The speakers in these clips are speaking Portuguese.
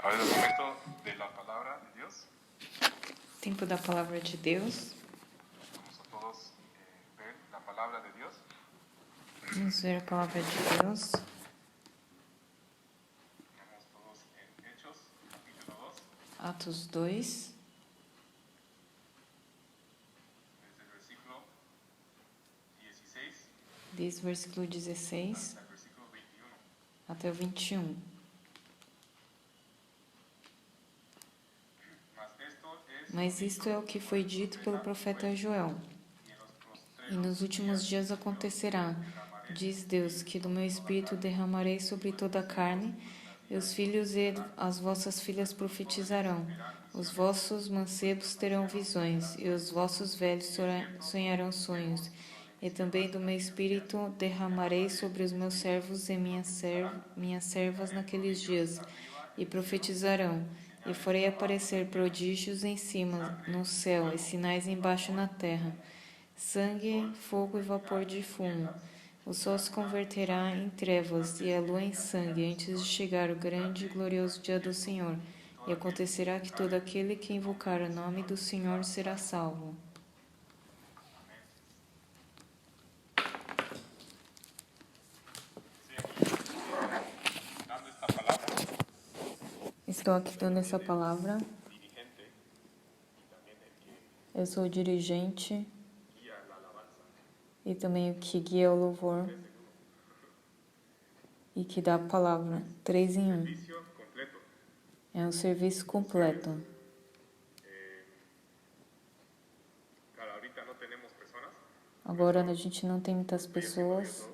Ahora es el momento de la palabra de Dios. Tempo da palavra de Deus. Vamos a todos ver la palabra de Dios. Vamos ver a palavra de Deus. Vamos todos en Hechos, capítulo 2, Atos 2, desde el versículo 16 desde o versículo 16 hasta el versículo 21. até o 21. Mas isto é o que foi dito pelo profeta Joel. E nos últimos dias acontecerá, diz Deus, que do meu espírito derramarei sobre toda a carne, e os filhos e as vossas filhas profetizarão, os vossos mancebos terão visões, e os vossos velhos sonharão sonhos. E também do meu espírito derramarei sobre os meus servos e minhas servas naqueles dias, e profetizarão. E farei aparecer prodígios em cima, no céu, e sinais embaixo na terra, sangue, fogo e vapor de fumo. O sol se converterá em trevas e a lua em sangue, antes de chegar o grande e glorioso dia do Senhor. E acontecerá que todo aquele que invocar o nome do Senhor será salvo. Dando esta palabra, Estou aqui dando essa palavra. dirigente y también el que Eu sou o dirigente guía la alabanza. e também o que guia o louvor e que dá a palavra. 3 em 1. Servicio completo. É um serviço completo. Claro, ahorita no tenemos personas. Agora a gente não tem muitas pessoas,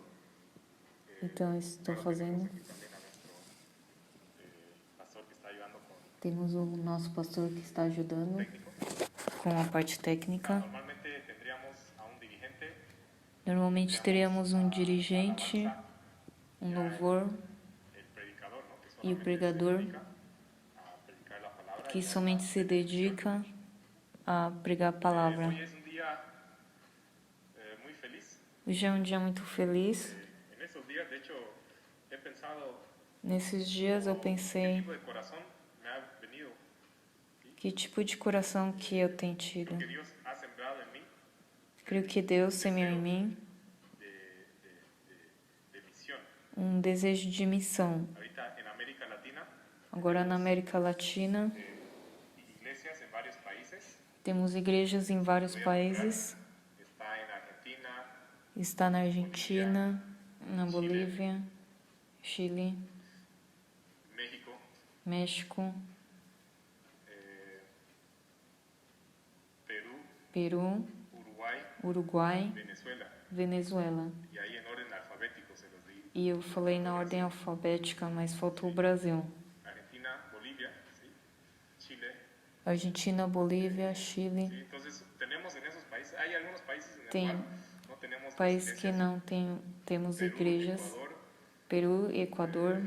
então estou fazendo. Aquí también a nuestro pastor que está ayudando con Temos o nosso pastor que está ajudando técnico. com a parte técnica. Normalmente tendríamos a un dirigente, Normalmente teríamos um dirigente, um louvor el predicador, ¿no? Que e o solamente pregador se dedica a predicar la palabra. que somente se dedica a pregar a palavra. Hoy es un día muy feliz. Hoje é um dia muito feliz. En esos días, de hecho, he pensado Nesses dias eu qué pensei tipo de corazón me ha venido, que tipo de coração que eu tenho tido. que Dios ha sembrado en mí Creio que Deus semeou em mim de misión. um desejo de missão. Ahorita en América Latina, Agora na América Latina iglesias en varios países. temos igrejas em vários países. Está en Argentina, Está na Argentina, na Bolívia, Chile, México, México, Perú, Peru, Uruguay, Uruguai, Venezuela. Venezuela. Y ahí en orden alfabético se los di. E eu falei na ordem alfabética, mas faltou o Brasil. Argentina, Bolivia, ¿sí? Chile. Argentina, Bolívia, Chile. ¿Sí? Entonces tenemos en esos países, hay algunos países en el Tem cual no tenemos países que iglesias. não temos Perú, igrejas. Ecuador Peru, Equador,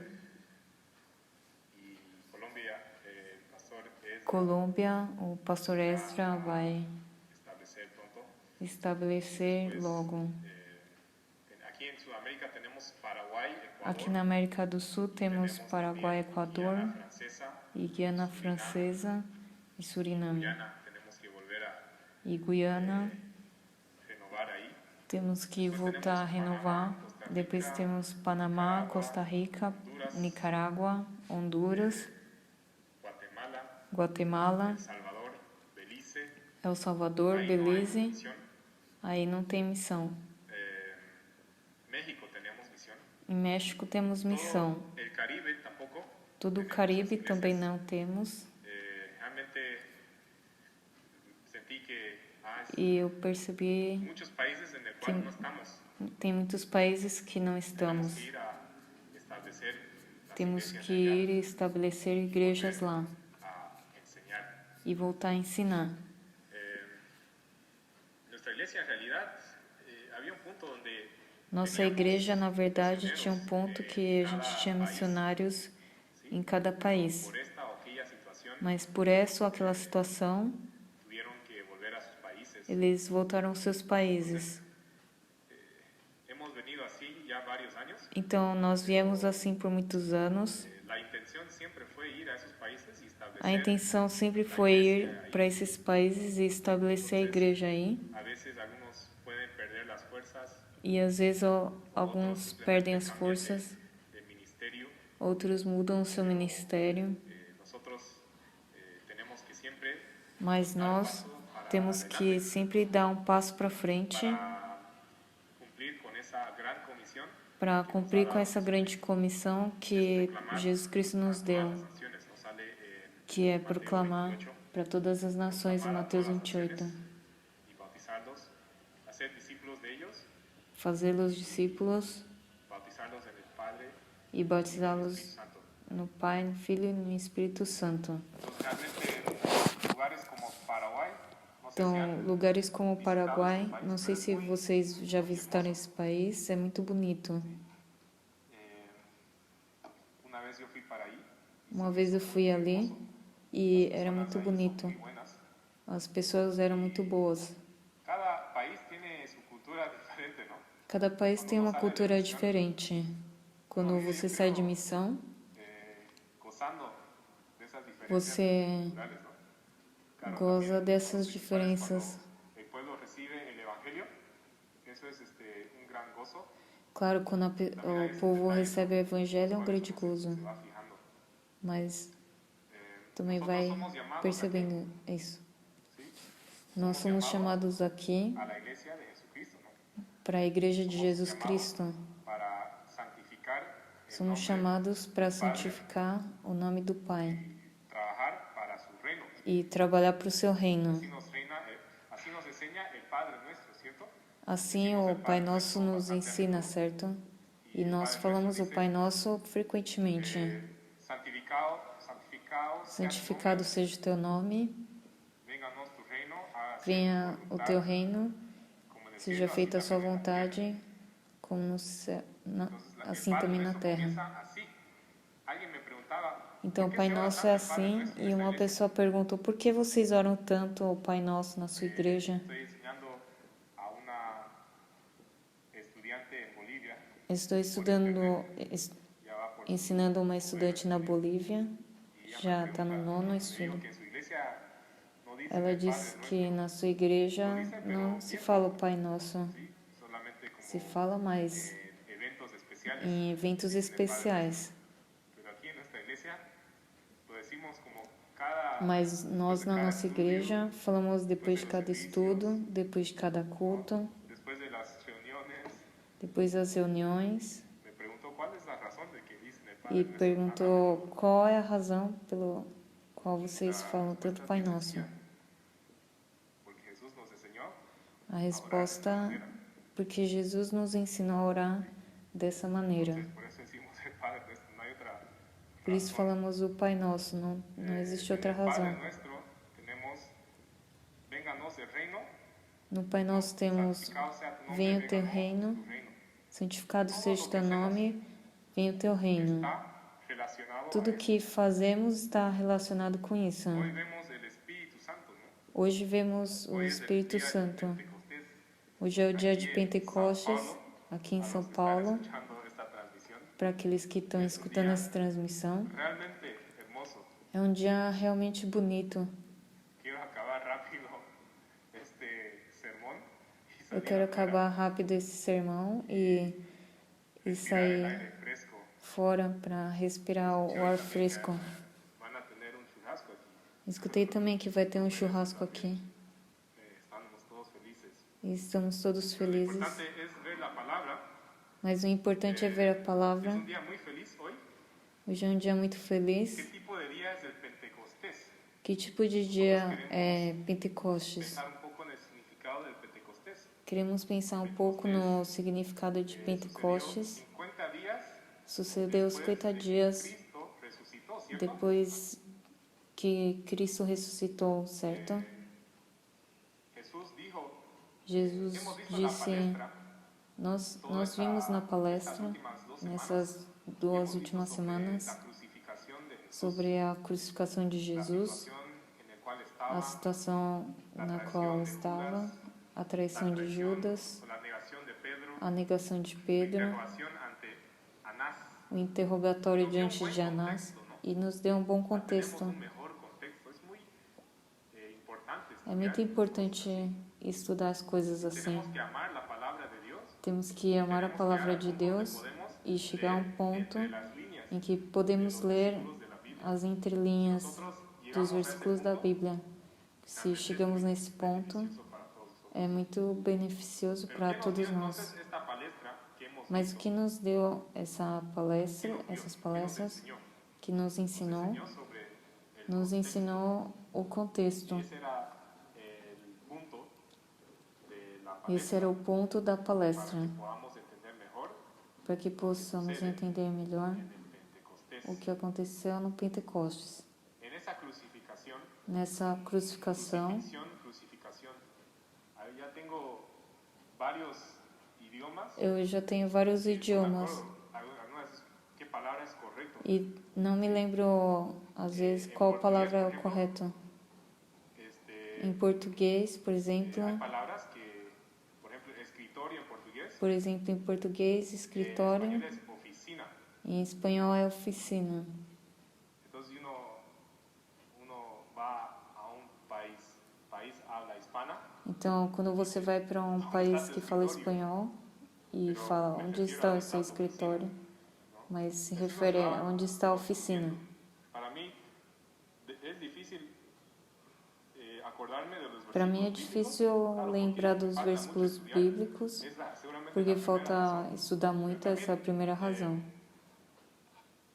y Colombia. El pastor es Colômbia, o pastor Ezra vai establecer pronto. estabelecer logo. Aquí en Sudamérica tenemos Paraguay, Ecuador, Aqui na América do Sul temos Paraguai, Equador Guiana Francesa, e Guiana Francesa e Suriname. Guyana. Tenemos que volver a E Guiana renovar ahí. temos que voltar a renovar. Depois temos Panamá, Costa Rica, Nicarágua, Honduras, Guatemala, Guatemala, El Salvador, Belice. El Salvador, Ahí no hay Belize. misión. Aí não tem missão. México tenemos misión. Em México temos missão. Todo el Caribe tampoco. Todo o Caribe também não temos. Realmente sentí que E eu percebi muchos países en el que cual no estamos. tem muitos países que não Tenemos estamos. que ir a establecer las Temos iglesias que allá, ir e estabelecer igrejas lá a enseñar. e voltar a ensinar. Nuestra iglesia en realidad había un punto donde Nossa igreja, na verdade, tinha um ponto que a gente tinha missionários em cada país. por esta o aquella situación Mas por essa ou aquela situação, tuvieron que volver a sus países. eles voltaram aos seus países. Hemos venido así ya varios años. Então, nós viemos assim por muitos anos. La intención A intenção sempre foi ir para esses países e estabelecer a igreja aí. E às vezes alguns perdem as forças, outros mudam o seu ministério. Mas nós temos que sempre dar um passo para frente para cumprir com essa grande comissão que Jesus Cristo nos deu, que é proclamar para todas as nações em Mateus 28, fazê-los discípulos e batizá-los no Pai, no Filho e no Espírito Santo. Então, lugares como o Paraguai, não sei se vocês já visitaram esse país, é muito bonito. Uma vez eu fui ali e era muito bonito. As pessoas eram muito boas. Cada país tem uma cultura diferente. Quando você sai de missão, você goza dessas diferenças. Claro, quando o povo recebe o Evangelho é um grande gozo, mas também vai percebendo isso. Nós somos chamados aqui para a Igreja de Jesus Cristo. Somos chamados para santificar o nome do Pai e trabalhar para o seu reino. Assim o Pai Nosso nos ensina, certo? E nós falamos o Pai Nosso frequentemente. Santificado seja o teu nome, venha o teu reino, seja feita a sua vontade, como no céu, assim também na terra. Então, o Pai Nosso é assim, e uma pessoa perguntou, por que vocês oram tanto ao Pai Nosso na sua igreja? Estou ensinando uma estudante na Bolívia, já está no 9º estudo. Ela disse que na sua igreja não se fala o Pai Nosso, se fala mais em eventos especiais. Mas nós na nossa igreja falamos depois de cada estudo, depois de cada culto, depois das reuniões, e perguntou qual é a razão pelo qual vocês falam tanto Pai Nosso. A resposta, porque Jesus nos ensinou a orar dessa maneira. Por isso falamos o Pai Nosso, não existe outra razão. No Pai Nosso temos, venha o teu reino, santificado seja o teu nome, venha o teu reino. Tudo que fazemos está relacionado com isso. Hoje vemos o Espírito Santo. Hoje é o dia de Pentecostes, aqui em São Paulo. Para aqueles que estão escutando essa transmissão, é um dia realmente bonito. Eu quero acabar rápido esse sermão e sair fora para respirar o ar fresco. Escutei também que vai ter um churrasco aqui. E estamos todos felizes. Mas o importante é ver a palavra. Hoje é um dia muito feliz. Que tipo de dia é Pentecostes? Queremos pensar um pouco no significado de Pentecostes. Sucedeu os 50 dias depois que Cristo ressuscitou, certo? Jesus disse, nós vimos na palestra, nessas 2 últimas semanas, sobre a crucificação de Jesus, a situação na qual estava, a traição de Judas, a negação de Pedro, o interrogatório diante de Anás. e nos deu um bom Tenemos contexto. un mejor contexto. Es muy importante É muito estudiar importante estudar as coisas assim. Tenemos que amar la palabra de Dios. Temos que amar a Tenemos que palavra de llegar a un punto Deus donde podemos e chegar a um leer ponto entre las líneas em que de podemos los ler versículos de la Biblia. as entrelinhas Nosotros dos llegamos a ese versículos da punto, Bíblia. Se realmente es chegamos muy nesse ponto, beneficioso para todos nosotros. é muito beneficioso Pero para ¿qué nos todos dio nós. entonces esta palestra que hemos Mas o visto? que nos deu essa palestra, ¿Qué nos dio? essas ¿Qué nos palestras, enseñó? que nos Nos ensinou, enseñó sobre el nos contexto. ensinou o contexto. Y ese era el punto de la Esse palestra era o ponto da para palestra, que podamos entender mejor para que possamos entender melhor en el Pentecostés. o que aconteceu no Pentecostes. En esa crucificación, Nessa crucificação, crucificación. Ahí ya tengo varios idiomas. eu já tenho vários No me idiomas acuerdo algunas qué palabra es correcto. e não me lembro, às vezes, qual palavra é o correto. Em português, por exemplo, Hay palabras que, por ejemplo, escritorio en portugués. em português, En escritório, español es oficina. em espanhol é oficina. Entonces uno va a un país habla hispana. Então, quando você vai para um país que fala espanhol e fala onde está o seu escritório, mas se refere a onde está a oficina. Para mí es difícil acordarme de los Para mim é versículos difícil bíblicos, lembrar dos falta versículos mucho estudiar. bíblicos, Seguramente porque la primera falta razón. estudar muito, essa é a primeira razão.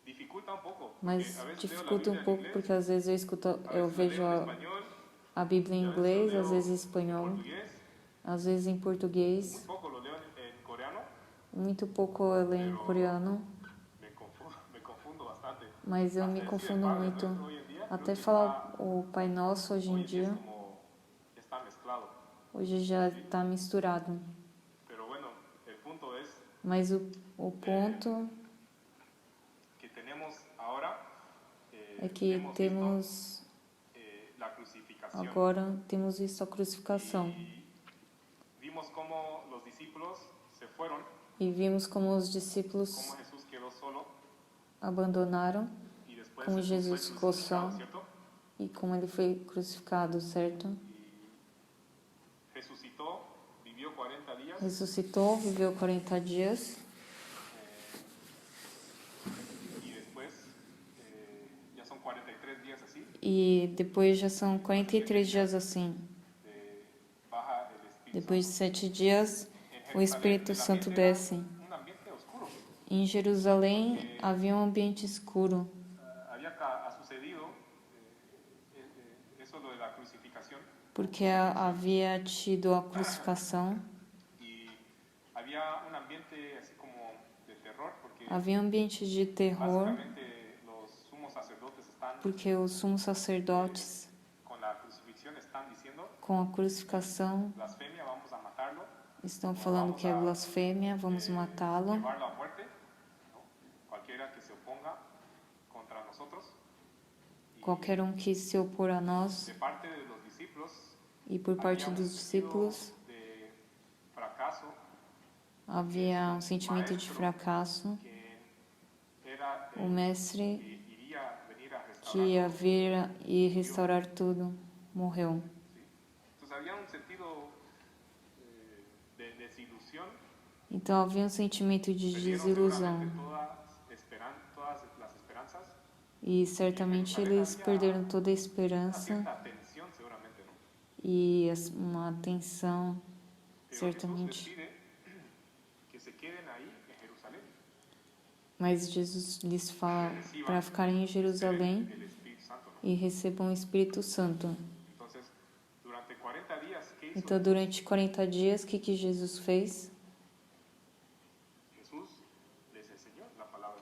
Dificulta un poco, porque Mas a veces leo la dificulta Biblia um en pouco inglés, porque às vezes a eu veces la vejo leo en español, a Bíblia em inglês, às vezes em en espanhol, portugués, às vezes em muy português, poco lo leo en coreano, muito pouco eu leio em coreano, me confundo bastante. mas eu Hasta me decir confundo el Padre muito. Nuestro hoy en día, creo Até que falar o Pai Nosso hoje em hoy en día es dia, como está mezclado. hoje já está misturado. Pero bueno, el punto es Mas o ponto que tenemos ahora, é que hemos temos visto, la crucificación. agora temos visto a crucificação Y vimos cómo los discípulos se fueron, e vimos como os discípulos cómo Jesús quedó solo abandonaram y después como Jesús Jesus fue ficou crucificado, só ¿cierto? e como ele foi crucificado, certo? Y resucitó, vivió 40 días Ressuscitou, viveu 40 dias y después ya son 43 días así, e depois já são 43 dias assim. baja el Espíritu Depois de 7 dias, Santo. o Espírito Santo desce. Un ambiente oscuro. Em Jerusalém havia um ambiente escuro, Había sucedido eso lo de la crucificación porque havia tido a crucificação. y había un ambiente así como de terror porque Havia um ambiente de terror, básicamente los sumos sacerdotes están porque os sumos sacerdotes, con la crucifixión están diciendo com a crucificação, blasfemia, vamos a matarlo, estão falando que é blasfêmia, vamos matá-lo. llevarlo a muerte, ¿no? Cualquiera que se oponga contra nosotros. Y Qualquer um que se opor a nós, de parte de los discípulos e por parte había un dos discípulos sentido de fracaso havia um sentimento de fracasso. que era O mestre que iría a venir a que restaurar. ia vir e restaurar tudo morreu. ¿Sí? Entonces había un sentido de desilusión. Então havia um sentimento de Perdieron desilusão. seguramente todas las esperanzas. E certamente eles perderam toda a Una esperança cierta tensión seguramente, ¿no? e uma tensão, Pero Jesús les certamente. pide que se queden ahí en Jerusalén. Mas Jesus lhes fala para ficarem em Jerusalém El Espíritu Santo, ¿no? e recebam o Espírito Santo. Entonces, durante 40 días, ¿qué hizo Então, durante 40 dias, o que Jesus fez? Jesús? Les enseñó la palabra.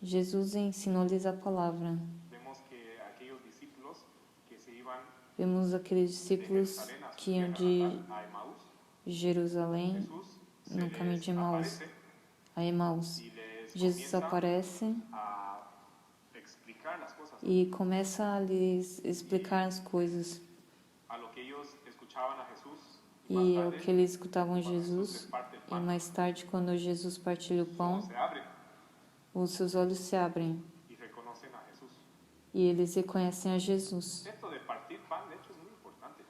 Jesus ensinou-lhes a palavra. Vemos que aquellos discípulos que se iban Vemos aqueles de discípulos Jerusalén a que iam de a Emaús, Jerusalém Jesús se no caminho les de Emaús, aparece a Emaús. y les Jesus comienza aparece a explicar las cosas e começa a lhes explicar as coisas. a lo que ellos escuchaban a Jesús E más o tarde, que eles escutavam cuando Jesús Jesus, les parte el e pan, mais tarde, quando Jesus partilha o sus pão, ojos se abren os seus olhos se abrem y reconocen a Jesús. e eles reconhecem a Jesus. Esto de partir pan, de hecho, es muy importante.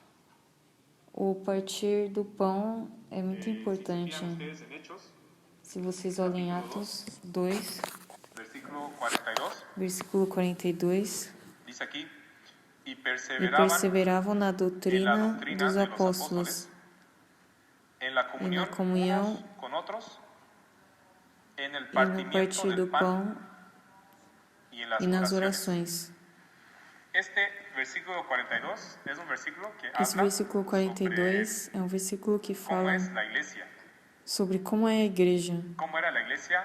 O partir do pão é muito Si se importante. fijan ustedes en Hechos, Se vocês olhem em Atos 2, versículo 42, versículo 42, dice aquí, y e perseveraban na en la doutrina doctrina dos de los apóstolos, apóstoles, en la e na comunión comunhão, unos con otros, en el e no partimiento partir do del pan pão y en las e nas oraciones. orações. Este versículo 42 es un versículo que Esse habla versículo sobre 42 é um versículo que cómo fala es la iglesia, sobre como é a igreja, cómo era la iglesia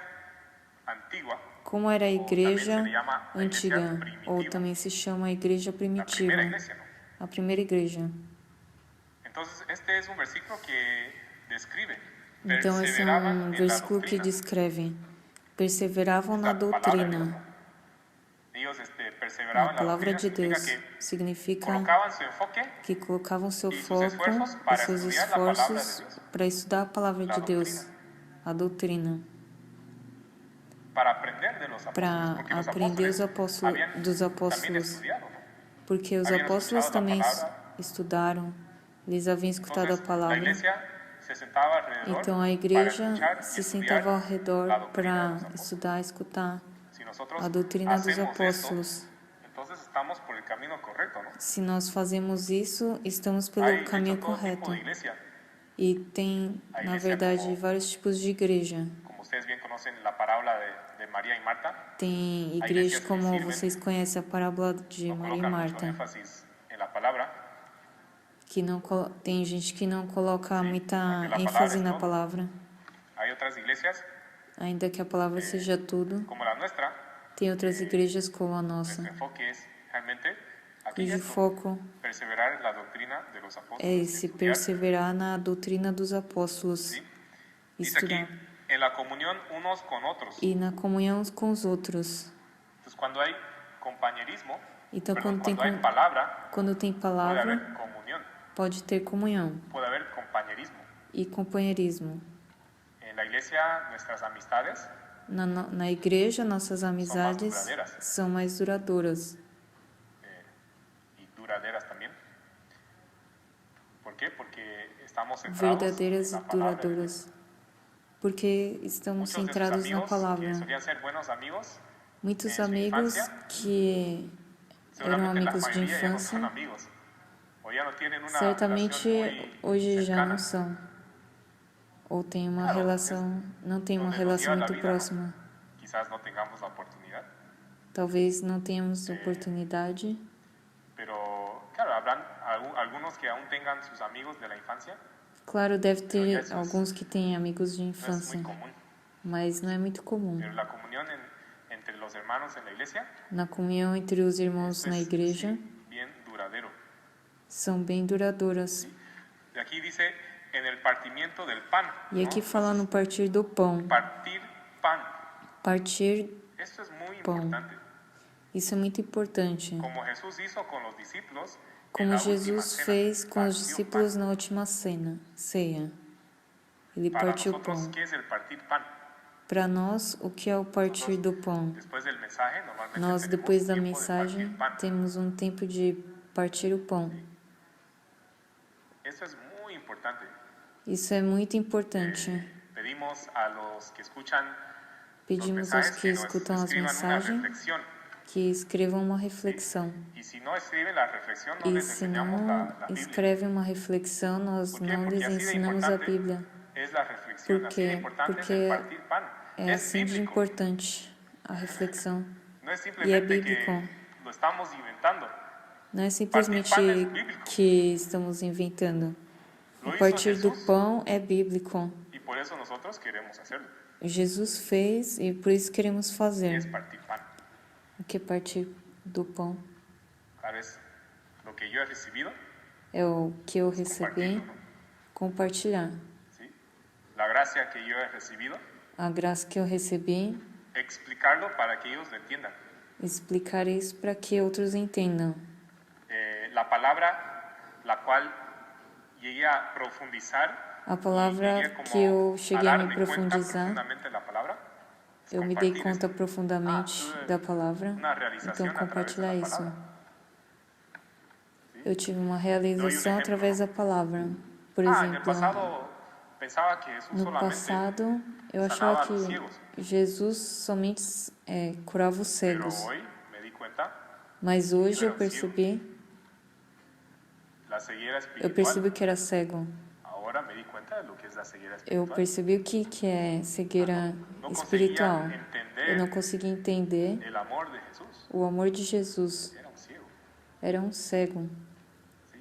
antigua, como era a o también igreja se le llama la iglesia antiga, ou primitiva, também se chama a igreja la primitiva, primera iglesia, ¿no? a primeira igreja. Entonces, este es un versículo que describe, Então, esse é perseveraban um en la versículo que doctrina, descreve: perseveravam es na la palabra de Dios, doutrina. ¿no? Ellos A perseveraban en la palavra doctrina, de significa Deus que significa colocaban su enfoque que colocavam seu y sus foco esfuerzos e para seus estudiar la palabra de esforços Dios, para estudar a palavra la de Deus, doctrina, a doutrina, para aprender de los apóstoles, para porque los aprender apóstoles habían dos también apóstolos, estudiado, ¿no? porque os Habían apóstolos escuchado la também palabra. estudaram, eles haviam escutado a Entonces, la palavra. iglesia se sentaba alrededor Então a para igreja escuchar y se estudiar sentava ao la redor doctrina de para los apóstoles. estudar, escutar Si nosotros a doutrina dos hacemos apóstolos. esto, entonces estamos por el camino correcto, ¿no? Se nós fazemos isso, estamos pelo Hay, de caminho hecho, todo tipo correto. de iglesia. E tem, A na igreja verdade, como- vários tipos de igreja. Como ustedes bien conocen la parábola de María y Marta, Tem a igrejas iglesias que como sirven, vocês conhecem a parábola de no Maria e colocan mucho Marta, énfasis en la palabra, que não tem gente que não coloca Sim, muita porque a ênfase palavra é na tudo. palavra, hay otras iglesias ainda que a palavra seja tudo. como la nuestra, Tem outras igrejas como a nuestro nossa, enfoque es realmente aquí cujo esto, foco perseverar en la doctrina de los é apóstoles, esse estudiar, perseverar na doutrina dos apóstolos, ¿sí? Dice aquí, estudar en la comunión unos con otros. e na comunhão uns com os outros. Entonces, cuando hay compañerismo, Então, perdón, quando cuando hay palabra, tem puede palavra, haber comunión, pode ter comunhão puede haber compañerismo. e companheirismo. En la iglesia, nuestras amistades Na igreja, nossas amizades duradeiras. são mais duradouras. Y duraderas también. ¿Por qué? Porque estamos centrados Verdadeiras en e la palabra de Dios. duradouras. Porque estamos Muchos de sus centrados na amigos, palavra. que solían ser buenos amigos, Muitos en su amigos infancia, que eram seguramente la amigos de mayoría ya no son infância, amigos. O ya no tienen una certamente relación muy hoje já cercana. não são. Ou tem uma Claro, relação, não tem uma donde nos relação lleva la muito vida, ¿no? próxima. Quizás no tengamos la oportunidad, Talvez não tenhamos oportunidade, pero claro, habrán algunos que aún tengan sus amigos de la infancia. claro, deve Pero ter ya eso alguns que têm amigos de No es infância, muy común. mas não é muito comum. Pero la comunión entre los hermanos en la iglesia Na comunhão entre os irmãos esto na es, igreja, sí, bien duradero. são bem duradouras. Y aquí dice en el partimiento del pan. E aqui ¿no? fala no partir do pão. Partir pan. Partir, Esto es muy Pão. importante. isso é muito importante. Como Jesús hizo con los discípulos. en Como la última Jesus cena, fez com os partió discípulos pan. na última ceia. Ele Para partiu o nosotros, pão. ¿qué es el partir pan? Para nós, o que é o partir do pão? Después del mensaje, normalmente Nós, tenemos depois da tiempo de mensagem, partir pan. temos um tempo de partir o pão. Esto es muy importante. Isso é muito importante. Pedimos a los que escuchan los Pedimos aos mensajes que que nos escutam as escriban una mensagens reflexión. que escrevam uma reflexão. Y si no escriben la reflexión, no E les se enseñamos não la Biblia. escrevem uma reflexão, nós ¿Por qué? não Porque lhes así de ensinamos a importante Bíblia. es la reflexión, ¿Por así de qué? importante es Porque el partir pan. É Es assim de bíblico. importante a reflexão. No es E é simplemente bíblico. que lo estamos inventando. Não é simplesmente Partir pan é bíblico. que estamos inventando. Lo O hizo partir do Jesús pão é bíblico. y por eso nosotros queremos hacerlo. Jesus fez e por isso queremos Y es fazer. partir pan. O que é partir do pão? ¿Sabes? Lo que yo he recibido, É o que eu recebi, compartirlo, ¿no? compartilhar. ¿Sí? La gracia que yo he recibido, A graça que eu recebi, explicarlo para que ellos lo entiendan. explicar isso para que outros entendam. La palabra la cual llegué a profundizar A y palavra llegué como que eu a cheguei a me darme cuenta profundizar profundamente en la palabra eu me dei compartir conta esto. profundamente da palavra, Una realización então a través de la compartilhar isso. palabra. Eu tive uma realização através da palavra. Por exemplo, pensaba que Jesús no solamente passado eu achava sanaba a los que ciegos, Jesus somente curava os pero cegos, hoy me di cuenta mas hoje que eu era un percebi, la ceguera eu espiritual. percebi que era cego. Ahora me di cuenta de lo que es la ceguera Eu espiritual. percebi o que é cegueira No espiritual. conseguía Eu não entender conseguia entender el amor de Jesús. o amor de Jesus. Era un ciego. Era um cego. ¿Sí?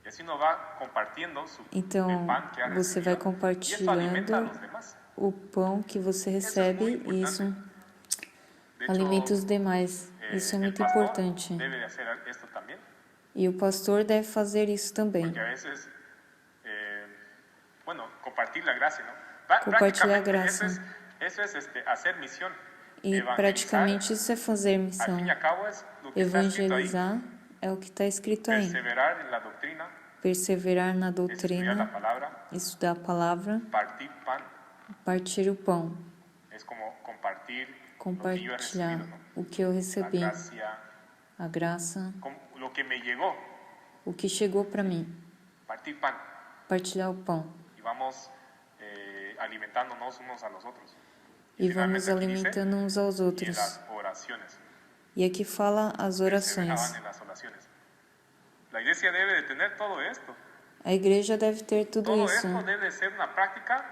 Y así nos va compartiendo Então, el pan que ha você vai recibido, y esto alimenta a compartilhando los demás. o pão que você recebe e isso De hecho, alimenta os demais. Isso é el muito pastor importante. debe de hacer esto también, E o pastor deve fazer isso também. porque a veces, compartir la gracia, ¿no? Compartilhar a Prácticamente graça. eso es hacer misión. E Evangelizar, praticamente isso é fazer al missão. fin y al cabo, es lo que está escrito ahí. Evangelizar é o que está escrito aí. Perseverar en la doctrina, Perseverar na estudiar la doutrina, palabra, estudar a palavra, partir pan, partir o pão, es como compartir lo que yo he compartilhar recibido, ¿no? o que eu La recebi, gracia, a graça, lo que me llegó, o que chegou para mim, partir pan, partilhar o pão. y vamos alimentándonos unos a los otros. E vamos Finalmente aquí dice, alimentando uns aos y en outros. las oraciones. E aqui fala as orações. Perseveraban en las oraciones. La iglesia debe de tener todo esto. A igreja deve ter tudo Todo isso. esto debe ser una práctica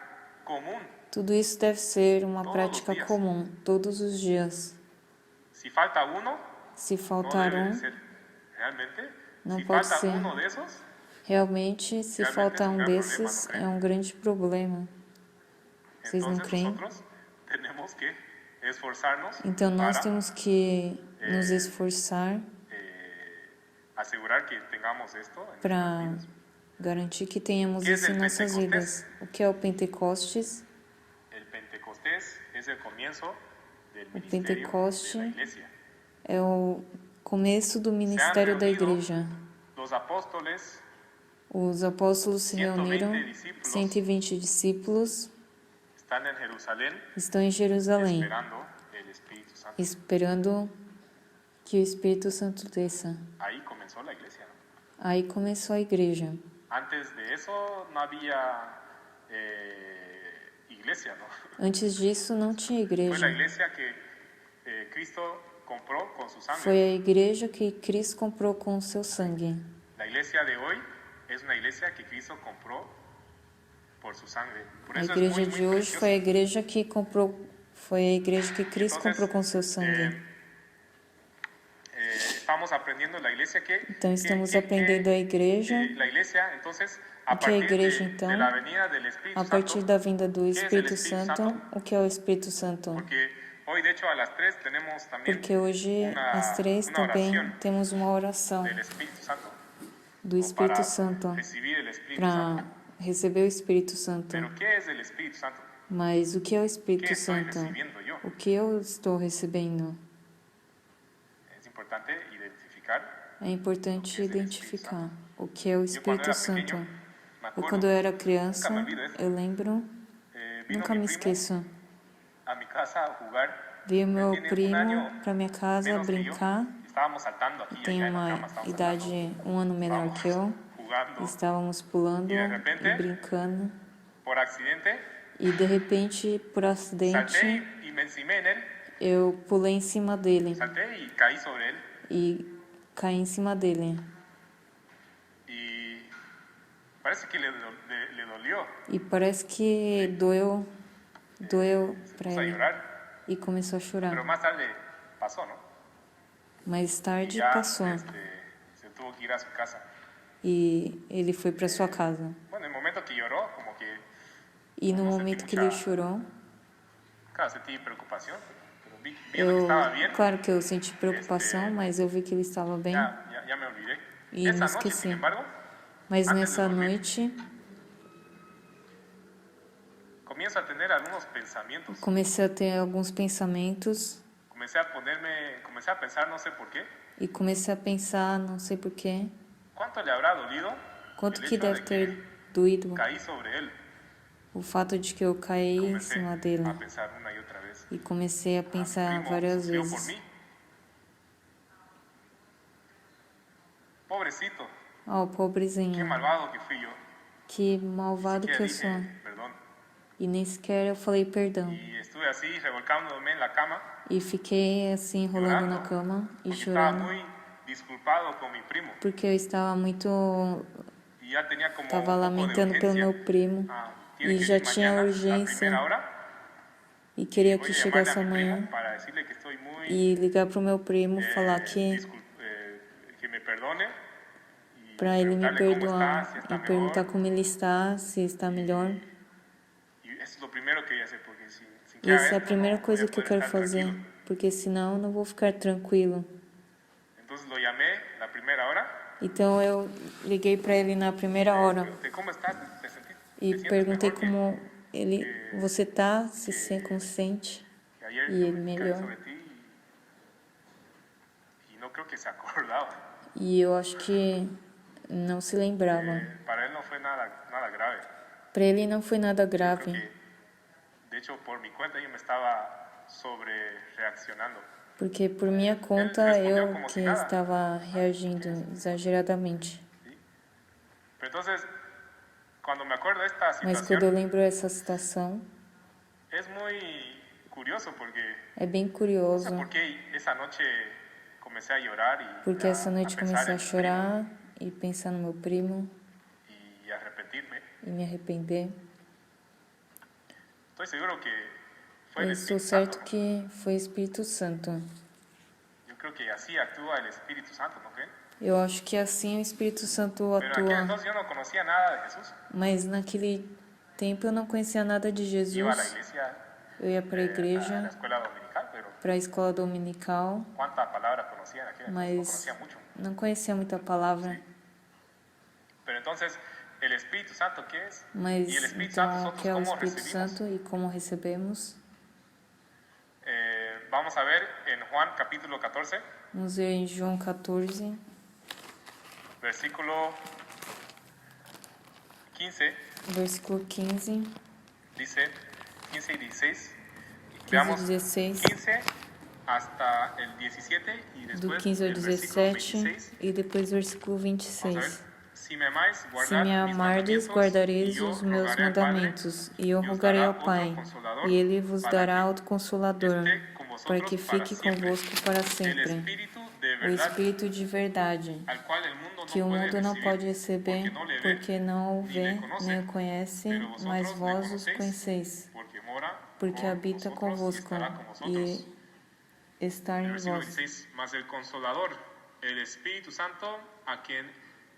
común. Tudo isso deve ser uma Todos prática os dias. comum, todos os dias. Si falta uno, Se no faltar debe de um, ser. Realmente, não si pode falta ser. uno de esos, Realmente, se Realmente faltar é um um grande desses, problema, é um grande problema. Vocês não entonces creem? nosotros tenemos que esforzarnos Então, nós para temos que nos esforçar asegurar que tengamos esto en para nuestras vidas. garantir que tenhamos Que é isso em del nossas Pentecostés? vidas. O que é o Pentecostes? El Pentecostés es el comienzo del O ministerio Pentecoste de la iglesia. é o começo do ministério da igreja. Los apóstoles, Os apóstolos se 120 reuniram, discípulos. 120 discípulos están en Jerusalén estão em Jerusalém, esperando el Espíritu Santo. esperando que o Espírito Santo desça. Ahí comenzó la iglesia, ¿no? Aí começou a igreja. Antes de eso no había iglesia, ¿no? Antes disso, não tinha Fue la igreja. iglesia que Cristo compró con su sangre. Foi a igreja que Cristo comprou com o seu sangue. La iglesia de hoy es una iglesia que Cristo compró por su sangre. Por A eso es igreja muy, de muy hoje precioso. foi a igreja que comprou, foi a igreja que Cristo Entonces, comprou com seu sangue. Estamos aprendiendo la iglesia que Então estamos aprendendo a igreja, la iglesia, entonces, a o que é a partir igreja de então, la venida del Espíritu a partir Santo, da vinda do que es el Espírito Espíritu Santo. Santo? O que é o Espírito Santo? Porque hoy, de hecho, a las 3 tenemos también Porque hoje, às 3, também oración temos uma oração del Espíritu Santo do Espírito para Santo recibir el Espíritu para Santo. receber o Espírito Santo. Pero ¿qué es el Espíritu Santo? Mas o que é o ¿Qué Espírito estoy Santo? recibiendo yo? O que eu estou recebendo? Es importante identificar. É importante identificar o que é o Yo cuando Espírito era Santo. pequeño, me Eu, acuerdo, quando eu era criança, nunca me olvido eso. eu lembro, Vino nunca mi me primo esqueço. a mi casa a jugar. Veio meu Ele tiene primo año para minha casa menos que yo. brincar. Estábamos saltando aquí y Tem allá en la uma cama, estábamos idade saltando, um ano menor estábamos que eu. jugando Estávamos pulando E de repente, e brincando. por accidente. E de repente, por acidente, Salté y me encimé en él. eu pulei em cima dele Salté y caí sobre él. e caí em cima dele. Y parece que le dolió. E parece que doeu para Puso a ele llorar. e começou a Pero chorar. más tarde pasó, ¿no? Mais Y tarde ya passou se tuvo que ir a su casa. e ele foi para sua casa. Bueno, en el momento que lloró, como que, E no Não senti momento que muita- ele chorou, claro, sentí preocupación. Pero viendo que eu, estaba bien, claro que eu senti preocupação, mas eu vi que ele estava bem. ya me olvidé. E Esa me noche, esqueci. sin embargo, Mas antes de nessa dormir, noite, comienzo a tener algunos pensamientos. comecei a ter alguns pensamentos Comencé a pensar, no sé por qué, e comecei a pensar, não sei porquê, ¿cuánto le habrá dolido quanto el que hecho deve de ter que doído caí sobre él? o o fato de que eu caí em comencé cima dele a pensar una y otra vez, e comecei a mi pensar primo várias sufrió por vezes: mí. Pobrecito, oh, qué pobrezinho, malvado que fui yo. que Ni malvado que siquiera eu sou. dije perdón. E nem sequer eu falei perdão. Y estuve así revolcándome en la cama, E fiquei assim enrolando na llorando, cama e porque estaba chorando, muy disculpado con mi primo. porque eu estava muito. Y ya tenía como Estava un poco de lamentando pelo urgencia. meu primo Tiene e que já ir tinha mañana a urgência primera hora. e Y queria voy que a llamarle a chegasse mi primo amanhã para decirle que estoy muy e ligar pro meu primo, falar que me perdone y para ele me preguntarle cómo está, perdoar si e está mejor. perguntar como ele está, se está melhor. Y eso es lo primero que voy a hacer, porque sin que E essa haga é a esto primeira no voy coisa a que eu poder quero estar fazer, tranquilo. porque senão eu não vou ficar tranquilo. Entonces lo llamé la primera hora. Então eu liguei para ele na primeira hora Pregunté, ¿cómo estás? ¿Te e sientes perguntei mejor como você tá, como se sente. que ayer E yo ele caí melhor. sobre ti y no creo que se acordaba? E eu acho que não se lembrava. Para él no fue nada grave. Para ele não foi nada Yo creo grave, que, de hecho, por mi cuenta yo me estaba sobre reaccionando. porque por minha conta eu que estava reagindo exageradamente. ¿Sí? Pero entonces, cuando me acuerdo de esta Mas quando eu situación, lembro essa situação, es muy curioso porque é bem no sé curioso, por qué esa noche comencé a llorar y porque essa noite a pensar comecei a en mi chorar e pensar no meu primo primo y a arrepentirme. e me arrepender. Estoy seguro que fue Eu el estou Espíritu certo Santo, ¿no? que foi o Espírito Santo. Yo creo que así actúa el Espíritu Santo, ¿no creen? Eu acho que assim o Espírito Santo Pero en aquel atua. entonces yo no conocía nada de Jesús. Mas naquele tempo eu não conhecia nada de Iba a la Jesus. iglesia, Eu ia para a a la igreja, escuela dominical, pero para a escola dominical, cuánta palabra conocía en aquel entonces, no mas conocía mucho. não conhecia muita palavra. Pero entonces, ¿el Espíritu Santo qué es? Mas Y el Espíritu Santo então, o nosotros que é o cómo Espírito recibimos. Santo e como recebemos? Vamos a ver en Juan capítulo 14, Vamos ver em João 14, versículo 15, versículo 15, dice 15 y 16. 15 e Veamos 16, 15 hasta el 17 y do después 15 ao el versículo 17 26. e depois o versículo Vamos a ver. 26. Si me amáis, Se guardad me mis amardes, mandamientos, guardareis y yo os meus rogaré al Padre, mandamentos, e eu y os rogarei dará ao otro Pai, Consolador, e Ele vos para dará que outro Consolador, esté con vosotros para que para fique siempre. convosco para El sempre. Espíritu de O verdad, Espírito de verdade, al cual el mundo que o no puede mundo não pode recibir, receber, porque no le ve, porque não o ni vê, le conoce, nem o conhece, pero vosotros mas le vós os conocéis, conheceis, porque mora porque con habita vosotros y convosco estará con vosotros. e está El em versículo vós. 26, mas el Consolador, el Espíritu Santo, a quien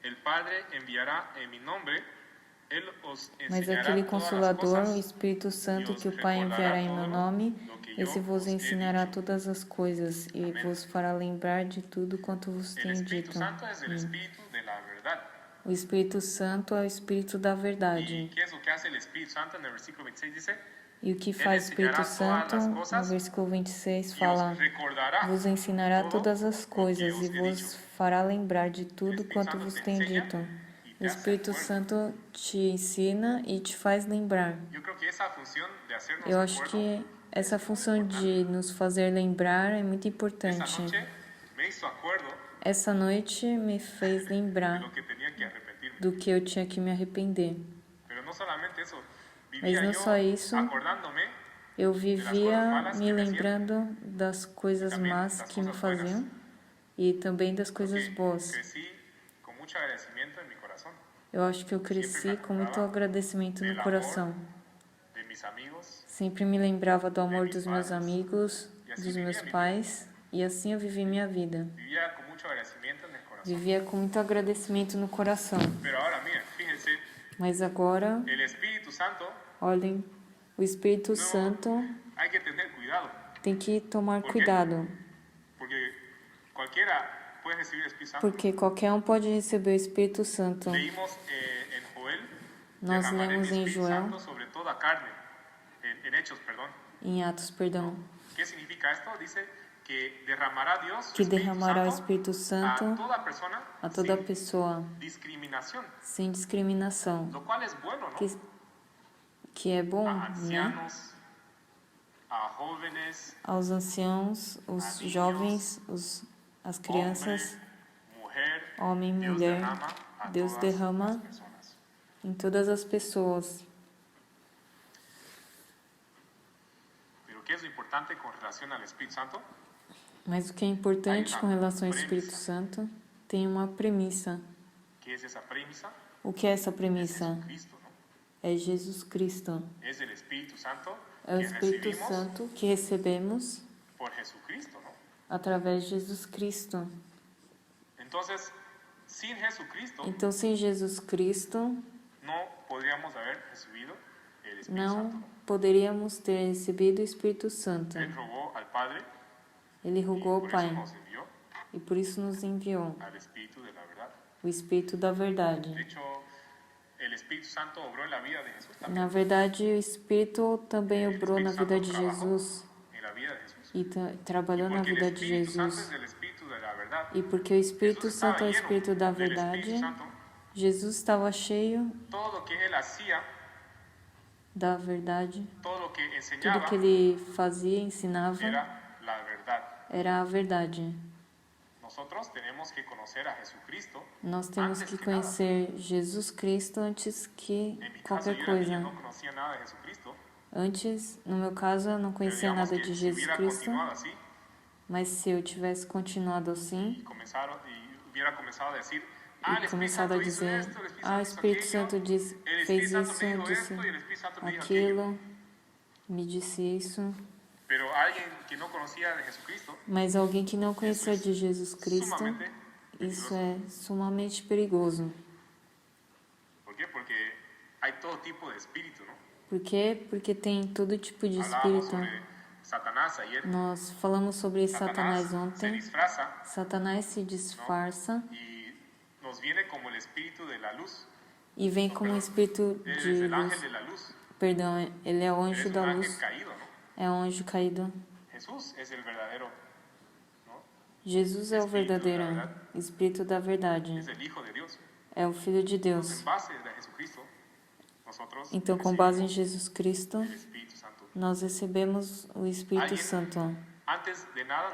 el Padre enviará en mi nombre, Él os Mas enseñará aquele todas las Consolador, o cosas Espírito Santo, y os que o Pai enviará recordará em meu todo nome, lo que yo esse vos os he ensinará dicho. todas as coisas e Amém. vos fará lembrar de tudo quanto vos El tenho Espíritu dito. Santo es el Espíritu de la verdad. O Espírito Santo é o Espírito da ¿Y verdade. qué es lo que hace el Espíritu Santo? En el versículo 26 dice, E o que faz o Espírito Santo, no versículo 26, y fala: os recordará vos ensinará todo todas as lo que coisas os e he vos dicho. fará lembrar de tudo Espírito quanto Santo vos te tenho enseña dito. y O te hace Espírito acuerdo. Santo te ensina e te faz lembrar. Yo creo que esa función de hacernos Eu acho acuerdo, que essa função de nos fazer lembrar é muito esa importante. noche me hizo acuerdo Essa noite me fez de lembrar lo que tenía que arrepentirme. do que eu tinha que me arrepender. Pero no solamente eso, Mas vivía não yo só isso, acordándome eu vivia malas me que me lembrando das coisas também más das que me coisas buenas. faziam e também das coisas porque boas. crecí con mucho agradecimiento en mi corazón Eu acho que eu cresci com muito agradecimento no coração. de mis amigos, Sempre me lembrava do amor dos meus amigos, dos meus pais, e assim eu vivi minha vida. vivía con mucho agradecimiento en el corazón. Vivia com muito agradecimento no coração. Pero ahora, miren, fíjense, Mas agora, el Espíritu Santo, olhem, o Espírito Santo hay que tener cuidado, tem que tomar quê? cuidado, porque cualquiera puede recibir el Espíritu Santo. porque qualquer um pode receber o Espírito Santo. Leímos en Joel, Nós derramaré lemos mi em Espíritu Joel, Santo sobre toda carne, en Hechos, perdón. em Atos, perdão, ¿Qué significa esto? Dice que derramará Dios su que Espíritu derramará o Santo Espírito Santo a toda persona a toda sin pessoa, discriminación, sem discriminação, lo cual es bueno, ¿no? que é bom, a né? ancianos, a jóvenes, Aos anciãos, os jovens, as crianças, hombre, mujer, homem, Dios mulher, derrama a Deus todas derrama las personas. em todas as pessoas. Pero ¿qué es lo importante con relación al Espíritu Santo? Mas o que é importante com relação ao Espírito Santo tem uma premissa. ¿Qué es esa premisa? O que é essa Es premissa? Jesucristo, ¿no? É Jesus Cristo. Es el Espíritu Santo É o que Espírito recibimos Santo que recebemos por Jesucristo, ¿no? através de Jesus Cristo. Entonces, sin Jesucristo Então, sem Jesus Cristo, no podríamos haber recibido el Espíritu não Santo. poderíamos ter recebido o Espírito Santo. Él rogó al Padre Ele y rogou ao por Pai eso nos envió e por isso nos enviou al Espíritu de la verdad. o Espírito da De verdade. hecho, el Espíritu Santo obró en la vida de Jesús también. Na verdade, o Espírito também El obrou na Espíritu vida Santo de trabajó Jesus en la vida de Jesús. e trabalhou na Porque el vida de Espíritu Santo Jesus. es el Espíritu de la verdad. E porque o Espírito Jesús estaba Santo é o lleno Espírito da del verdade, Espíritu Santo. Jesus estava cheio Todo lo que él hacía, da verdade. todo lo que Tudo enseñaba que ele fazia, ensinava, era la verdad. era a verdade. Nosotros tenemos que conocer a Jesucristo. Nós temos Antes que que conhecer Jesus Cristo antes que En mi caso, qualquer yo era coisa. niño, no conocía nada de Jesucristo. Antes, no meu caso, eu não Pero conhecia digamos nada que de si Jesus hubiera Cristo, continuado así mas se eu tivesse continuado assim y hubiera comenzado a decir, e el Espíritu começado Santo a hizo dizer, esto, el Espíritu ah, o Santo hizo Espírito aquello, Santo diz, el fez Espíritu Santo isso, me dijo disse esto y el Espíritu Santo me dijo aquello. aquilo, me disse isso. Pero alguien que no conocía de Jesucristo, Mas alguém que não conhecia de Jesus Cristo, sumamente isso peligroso. é sumamente perigoso. ¿Por qué? Porque hay todo tipo de espíritu, ¿no? Por quê? Porque tem todo tipo de Hablábamos espírito. sobre Satanás ayer. Nós falamos sobre Satanás Se ontem. disfraza Satanás se disfarça y nos viene como el espíritu de la luz. e vem como um espírito Él es de el ángel luz. de la luz. Perdão, ele é o Él anjo es un da ángel luz. caído, ¿no? É um anjo caído. Jesús es el verdadero, ¿no? Jesus é o Espírito da verdadeiro verdade. Espírito da verdade. Es el Hijo de Dios. É o Filho de En Deus. base de Jesucristo, nosotros Então, com base em recibimos Jesus Cristo, el Espíritu Santo. nós recebemos o Espírito Alguém- Santo. Antes de nada,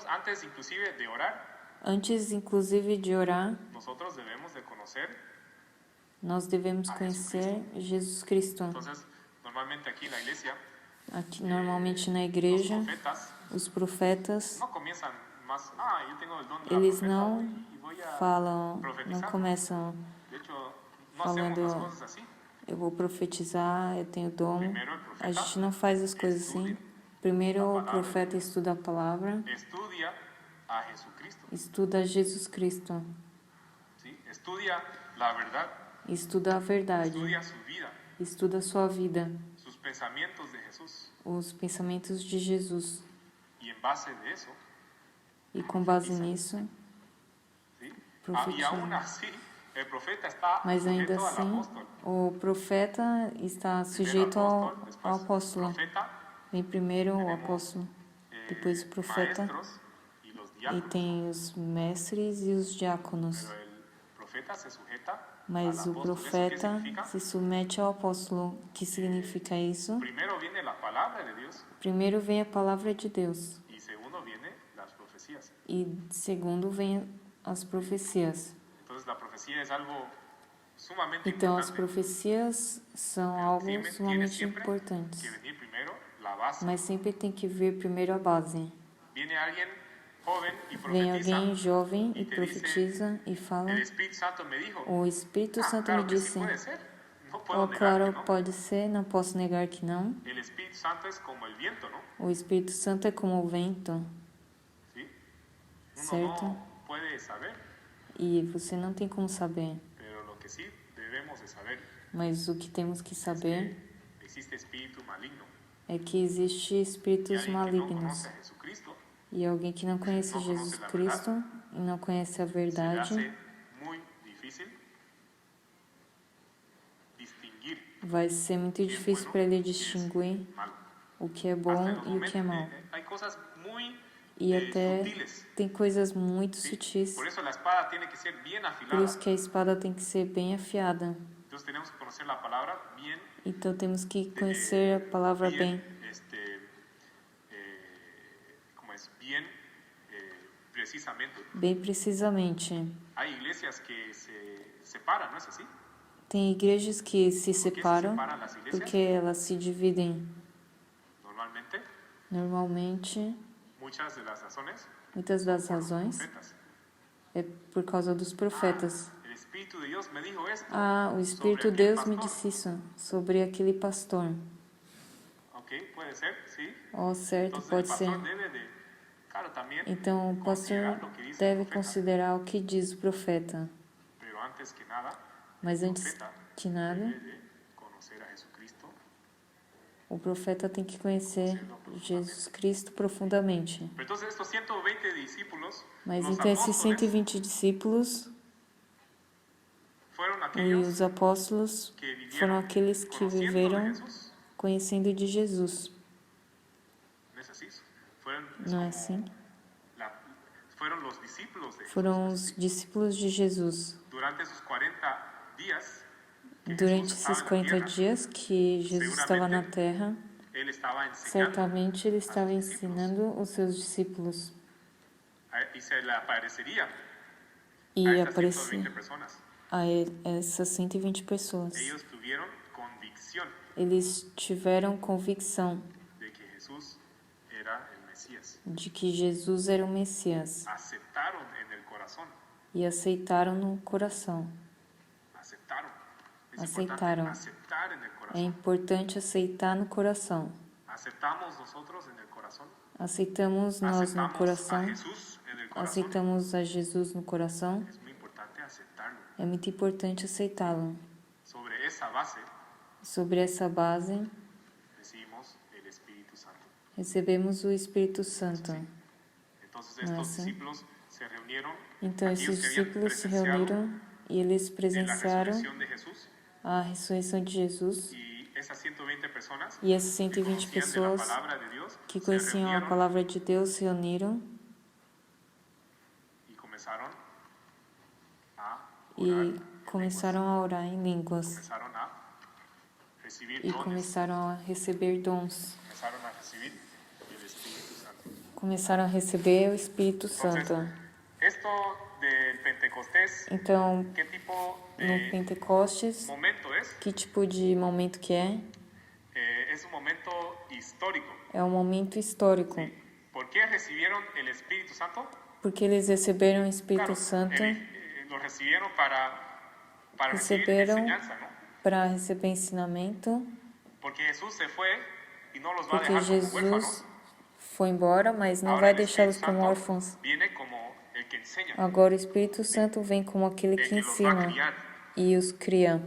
antes inclusive de orar, Antes, inclusive, de orar, nosotros debemos de conocer. nós devemos conhecer Jesus Cristo. Entonces, normalmente aquí en la iglesia, Aqui, normalmente na los igreja, profetas os profetas, no comienzan más, yo tengo el don de la eles profeta, não voy a falam, não profetizar. começam, De hecho, no hacemos falando, las cosas así. eu vou profetizar, eu tenho dom. Primero el A profeta gente não faz as coisas assim. Primeiro o profeta estuda a palavra, estudia a Jesucristo, estuda Jesus Cristo, ¿sí? Estudia la verdad, estuda a verdade, estudia su vida, estuda a sua vida, sus pensamientos de Jesús. os pensamentos de Jesus. Y en base de eso, E com base nisso, ¿sí? Y profetiza. aún así, el profeta está Mas ainda sujeto al assim, apóstol. o profeta está Primero sujeito apóstol, ao después apóstolo. profeta, Vem primeiro o Tenemos, apóstolo, depois o profeta, maestros y los e diáconos. tem os mestres e os diáconos. Pero el profeta se sujeta Mas al o apóstol. ¿Eso qué profeta significa? se submete ao apóstolo. O que significa isso? Primero viene la palabra de Dios Primeiro vem a palavra de Deus. y segundo viene las profecías. E segundo vem as profecias. Entonces la profecía es algo sumamente Então as importante. profecias são algo Tiene sumamente siempre importantes. que venir primero la base. Mas sempre tem que vir primeiro a base. Viene alguien joven y Vem profetiza. alguém jovem e te profetiza e fala: El Espíritu Santo me dijo. o Espírito Santo claro me que sí disse. puede ser. No puedo Oh, negar claro, que no. pode ser, não posso negar que não. El Espíritu Santo es como el viento, ¿no? O Espírito Santo é como o vento, ¿Sí? Uno Certo. no puede saber, e você não tem como saber. pero lo que sí debemos de saber Mas o que temos que saber que existe espíritu maligno. é que existe Y espíritos alguien que no malignos. conoce a Jesucristo E alguém que não conhece Não Jesus conhece a Cristo e não conhece a se le verdade, hace muy difícil distinguir vai ser muito qué es difícil bueno para ele y qué es distinguir malo. o que é Hasta bom en los e o que é momentos, mal. hay cosas muy E até sutiles. tem coisas muito ¿Sí? sutis. Por eso la espada tiene que ser bien Por afilada. isso que a espada tem que ser bem afiada. Entonces tenemos que conocer la palabra bien Então temos que conhecer a palavra bem. ¿Cómo es? Bien, precisamente. Bem precisamente. Hay iglesias que se separan, ¿no es así? Tem igrejas que se separam separan las iglesias? porque elas se dividem. Normalmente, muitas das son por los razões profetas. é por causa dos profetas. El Espíritu de Dios me dijo esto O Espírito sobre de Deus aquel me pastor. disse isso sobre aquele pastor. Ok, puede ser, sí. Certo, Entonces, pode el ser. pastor debe de, claro, también Então o pastor considerar lo que dice el deve profeta. considerar o que diz o profeta. Pero antes que nada, Mas el antes profeta que nada, debe de conocer a Jesucristo. o profeta tem que conhecer Jesus Cristo profundamente. Pero entonces estos 120 discípulos, Mas los então esses apóstoles, 120 discípulos fueron e aquellos os apóstolos que vivieron foram aqueles que conociendo de viveram Jesús. conhecendo de Jesus. ¿No es así? Fueron, es Não é como assim? fueron los discípulos de Jesús. Foram os discípulos de Jesus. Durante esos 40 días que Durante Jesús esses estaba en la 40 tierra, dias que Jesus estava na terra, él estaba enseñando certamente ele a sus estava discípulos. ensinando os seus discípulos. Y se le aparecería a E estas aparecia 120 personas. a essas 120 pessoas. Ellos tuvieron convicción Eles tiveram convicção de que Jesús era el Mesías. de que Jesus era o Messias Aceptaron en el corazón. e aceitaram no coração. Aceptaron. Es Aceitaron. importante aceptar en el É corazón. importante aceitar no coração. Aceptamos nosotros en el corazón. Aceitamos nós no Aceptamos a coração. Jesús en el corazón. Aceitamos a Jesus no coração. Es muy importante aceptarlo. É muito importante aceitá-lo. Sobre esa base Sobre essa base, recibimos el Espíritu Santo. recebemos o Espírito Santo. Entonces No estos sé. discípulos se reunieron. Então aquellos esses que habían discípulos se presenciado reuniram e eles en la presenciaram resurrección de Jesús, a ressurreição de Jesus. y esas 120 personas E essas que 120 conocían de la pessoas palabra de Dios que se conheciam a reunieron palavra de Deus se reuniram y comenzaron a e orar en começaram a orar em línguas. comenzaron a recibir E dones, começaram a receber dons. comenzaron a recibir el Espíritu Santo. Começaram a receber o Espírito Entonces, Santo. esto del Pentecostés, Então, ¿qué tipo no de Pentecostes, momento es? que tipo de momento que é? Es un momento histórico. É um momento histórico. ¿Por qué recibieron el Espíritu Santo? Porque eles receberam o Espírito Claro, Santo lo recibieron para recibir Receberam enseñanza, ¿no? para receber ensinamento, Porque Jesús se fue y no los va a porque dejar como Jesus huérfanos. foi embora, mas não Ahora vai el deixá-los Espíritu como Santo órfãos. viene como el que enseña, Agora o Espírito Santo vem como aquele el que que los va a ensina criar, e os cria.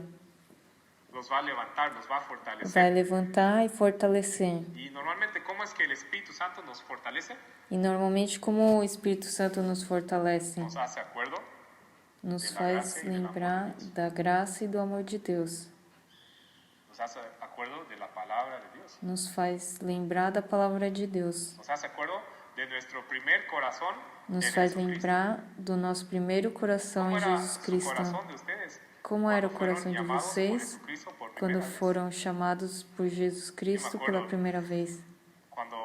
los va a levantar, los va a fortalecer. Vai levantar e fortalecer. Y normalmente, ¿cómo es que el Espíritu Santo nos fortalece? E normalmente, como o Espírito Santo nos fortalece, Nos hace acuerdo, nos faz lembrar da graça e do amor de Deus. nos hace acuerdo de la palabra de Dios, Nos faz lembrar da palavra de Deus. nos hace acuerdo de nuestro primer corazón Nos en faz Jesucristo. lembrar do nosso primeiro coração ¿Cómo em era Jesus su Cristo. corazón de ustedes? Como era o Cuando fueron coração de llamados por vocês Jesucristo por quando primera vez. foram chamados por Jesus Cristo pela primeira vez? Cuando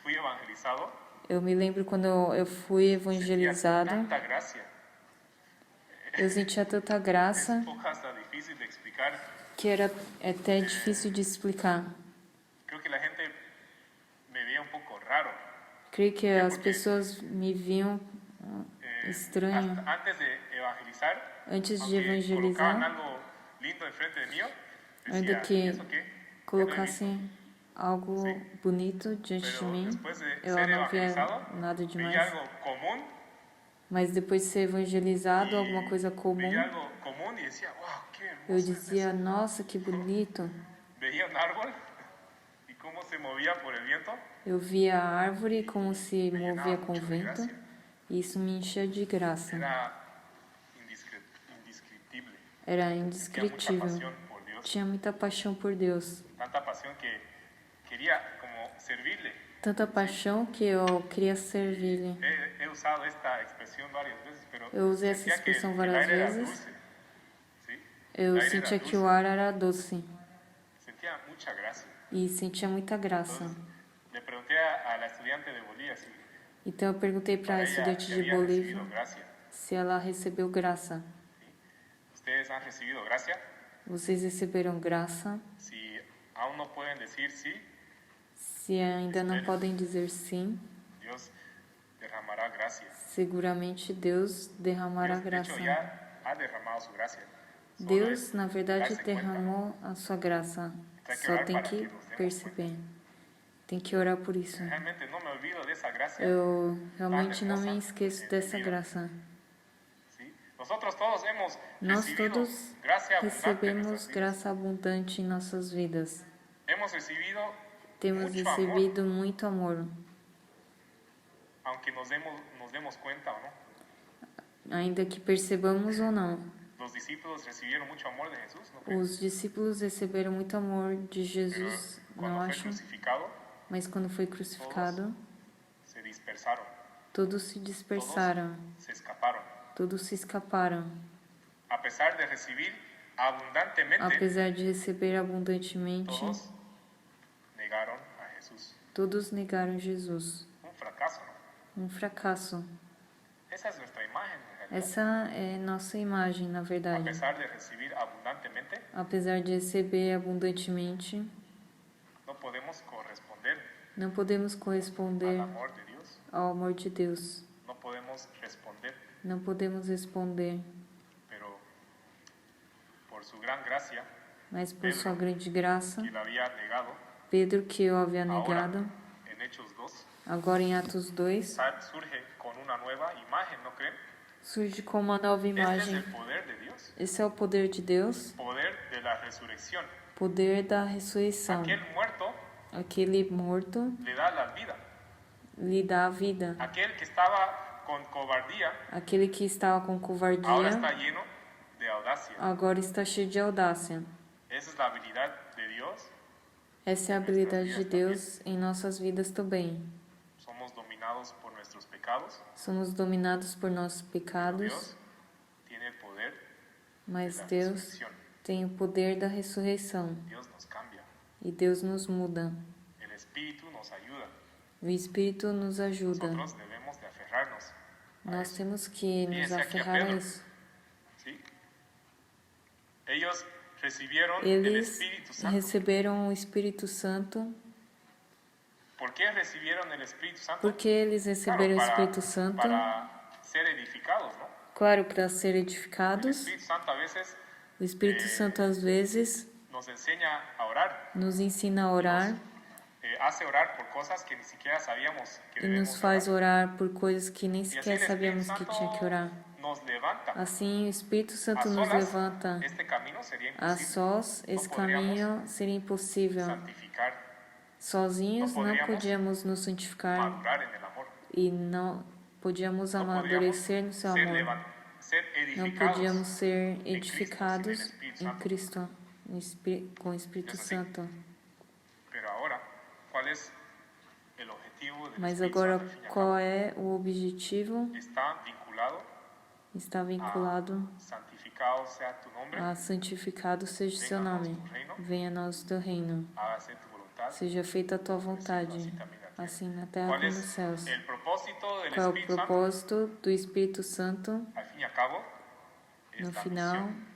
fui evangelizado, Eu me lembro quando eu fui sentía evangelizado, tanta gracia. eu sentia tanta graça Es un poco hasta difícil de explicar. que era até difícil de explicar. Creo que la gente me veía un poco raro. Creio que as pessoas me viam estranho. Antes de evangelizar, Antes de aunque evangelizar, colocaban algo lindo enfrente de mí, ainda decía, que ¿y eso qué? colocassem algo bonito diante de Pero mim, después de eu ser não via evangelizado, nada veía demais. algo común, Mas depois de ser evangelizado, alguma coisa comum, veía algo común y decía, wow, qué hermoso eu es dizia, eso. nossa, que bonito. Veía un árbol y cómo se movía por el viento. Eu via a árvore como se movia com o vento, e isso me enchia de graça. Era indescriptible. Era Tenía mucha indescritível. pasión por Dios. Tinha muita paixão por Deus. Tanta pasión que quería como servirle. Tanta paixão que eu queria servir-lhe. He usado esta expresión varias veces, pero Eu usei essa sentía que expressão el várias aire era vezes. dulce, ¿sí? Eu El aire sentia era que o dulce. ar era doce. sentía mucha gracia. e sentia muita graça. Entonces, le pregunté a la estudiante de Bolivia si Então eu perguntei para a para ella estudante si de había Bolívia recibido gracia. se ela recebeu graça. ¿Sí? ¿Ustedes han recibido gracia? Vocês receberam graça? Si aún no pueden decir sí, Se ainda não podem dizer sim, Dios derramará gracia. seguramente Deus derramará Dios, de graça. hecho, ya ha derramado su gracia. Solo Deus, es na verdade, darse cuenta. derramou a sua graça. Tem que Só orar tem para que que nos demos perceber. Tem que orar por isso. Realmente no me olvido de esa gracia. Eu realmente não me esqueço dessa graça. ¿Sí? Nosotros todos hemos Nós recibido todos gracia abundante en recebemos nuestras vidas. graça abundante em nossas vidas. Hemos recibido Temos mucho amor, recebido muito amor. aunque nos demos cuenta o no. Ainda que percebamos ou não, Los discípulos recibieron mucho amor de Jesús, ¿no creen? os discípulos receberam muito amor de Pero Jesus, não cuando fue acham? crucificado, Mas quando foi crucificado, se dispersaron, todos se dispersaram, se escaparon. todos se escaparam. A pesar de recibir abundantemente, Apesar de receber abundantemente, todos negaron a Jesús. todos negaram Jesus. Un fracaso, ¿no? Um fracasso. Esa es nuestra imagen, en realidad. Essa é nossa imagem, na A verdade. pesar de recibir abundantemente, Apesar de receber abundantemente, no podemos corresponder não podemos al corresponder amor de Dios. ao amor de Deus. No podemos responder, Não podemos responder, pero por su gran gracia, mas por sua grande graça, que la había negado, Pedro, que o havia ahora negado, en Hechos 2, agora em Atos 2, surge con una nueva imagen, ¿no creen? surge com uma nova Este es imagem. el poder de Dios, Esse é o poder de Deus, poder de la resurrección. poder da ressurreição. Aquel muerto Aquele morto le da la vida. lhe dá a vida. Aquel que estaba con cobardía, Aquele que estava com ahora covardia, está lleno de audacia. agora está cheio de audácia. Esa es la habilidad de Dios. Essa é a habilidade de Deus em nossas vidas também. Somos dominados por nuestros pecados. Somos dominados por nossos pecados, Dios tiene el poder de mas la Deus resurrección. tem o poder da ressurreição Dios nos cambia. e Deus nos muda. El Espíritu nos ayuda. O Espírito nos ajuda. Nosotros debemos de aferrarnos a Nós eso. temos que nos Fíjense aqui a aferrar a Pedro. isso. ¿Sí? Ellos recibieron el Eles Espíritu Santo. receberam o Espírito Santo. ¿Por qué recibieron el Espíritu Santo? Por que eles receberam o Espírito Santo? Para ser edificados, ¿no? Claro, para ser El edificados. Espíritu Santo a veces O Espírito Santo às vezes nos enseña a orar, nos ensina a orar hace orar por cosas que ni siquiera sabíamos que e debemos nos faz orar. orar por coisas que nem Y así sequer el Espíritu sabíamos que Santo tinha que orar. nos levanta. Assim, o Espírito A Santo nos solas, levanta. este camino sería A imposible. sós, esse caminho seria impossível. Santificar, Sozinhos não podíamos nos santificar madurar en el amor. e não podíamos No podríamos amadurecer no seu ser, amor. ser Não edificados. podíamos ser Cristo, edificados sin el Espíritu em Santo. Cristo, com o Espírito Es así. Santo. Pero ahora, ¿cuál es el objetivo del Mas Espíritu agora, Santo? Al fin y al qual cabo, é o objetivo? está vinculado Está vinculado a santificado sea tu nombre, a santificado seja o seu venha a nós nome. tu reino, Venha a nós o teu reino. hágase tu voluntad, Seja feita a tua así vontade, también la tierra. assim na terra ¿Cuál como nos es céus. el propósito del Qual é o Espíritu Santo? propósito do Espírito Santo? Al fin y al cabo, es No la final, misión.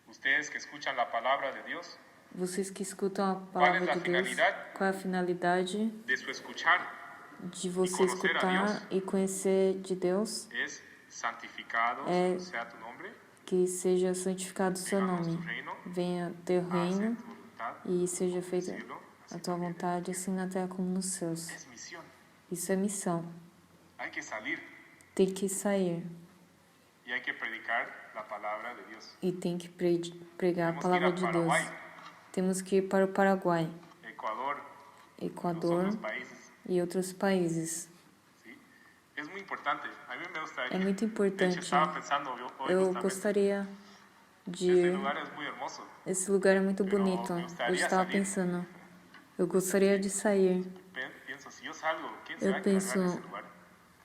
Ustedes que escuchan la palabra de Dios, vocês que escutam a qual es palavra la de Deus, finalidad qual é a finalidade de su escuchar? de você conhecer a escutar Deus? e conhecer de Deus? Es santificado sea tu nombre, Que seja santificado o seu venga a nós nome. tu reino, Venha o teu hágase reino tu voluntad, e seja no feita cielo, a así tua también vontade, assim na terra como nos céus. es misión. Isso é missão. Hay que salir Tem que sair y hay que predicar la palabra de Dios. e tem que pregar a Temos que ir palavra a de Paraguai, Deus. Temos que ir para o Paraguai, Ecuador, los Equador otros países. e outros países. ¿Sí? Es muy importante. A mí me gustaría. É muito De hecho, importante. estaba pensando hoy Eu justamente. gostaria de Este ir. lugar es muy hermoso. Esse lugar é muito Pero bonito. me Eu gustaría estava salir. pensando. Eu gostaria de sair. Pienso, si yo salgo, ¿quién se Eu va a encargar penso, de ese lugar?